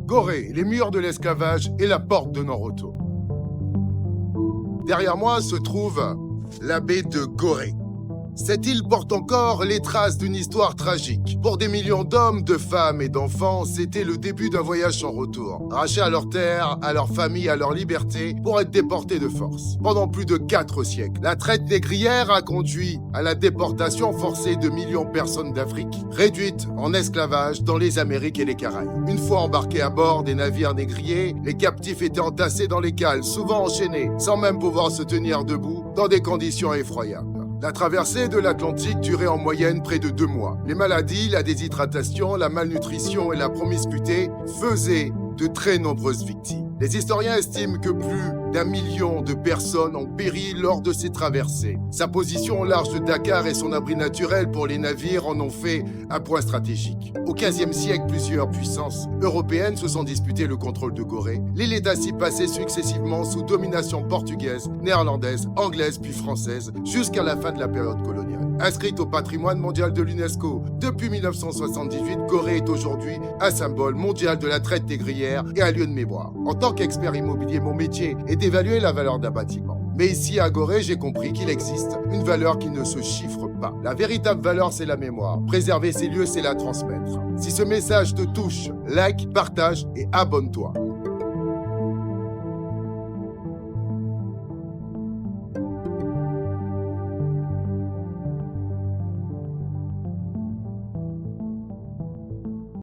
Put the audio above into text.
Gorée, les murs de l'esclavage et la porte de non-retour. Derrière moi se trouve la baie de Gorée. Cette île porte encore les traces d'une histoire tragique. Pour des millions d'hommes, de femmes et d'enfants, c'était le début d'un voyage sans retour. Arrachés à leur terre, à leur famille, à leur liberté, pour être déportés de force. Pendant plus de 4 siècles, la traite négrière a conduit à la déportation forcée de millions de personnes d'Afrique, réduites en esclavage dans les Amériques et les Caraïbes. Une fois embarqués à bord des navires négriers, les captifs étaient entassés dans les cales, souvent enchaînés, sans même pouvoir se tenir debout, dans des conditions effroyables. La traversée de l'Atlantique durait en moyenne près de 2 mois. Les maladies, la déshydratation, la malnutrition et la promiscuité faisaient de très nombreuses victimes. Les historiens estiment que plus d'1 million de personnes ont péri lors de ces traversées. Sa position au large de Dakar et son abri naturel pour les navires en ont fait un point stratégique. Au XVe siècle, plusieurs puissances européennes se sont disputées le contrôle de Gorée. L'île est ainsi passée successivement sous domination portugaise, néerlandaise, anglaise puis française, jusqu'à la fin de la période coloniale. Inscrite au patrimoine mondial de l'UNESCO depuis 1978, Gorée est aujourd'hui un symbole mondial de la traite négrière et un lieu de mémoire. En tant qu'expert immobilier, mon métier est d'évaluer la valeur d'un bâtiment. Mais ici, à Gorée, j'ai compris qu'il existe une valeur qui ne se chiffre pas. La véritable valeur, c'est la mémoire. Préserver ces lieux, c'est la transmettre. Si ce message te touche, like, partage et abonne-toi.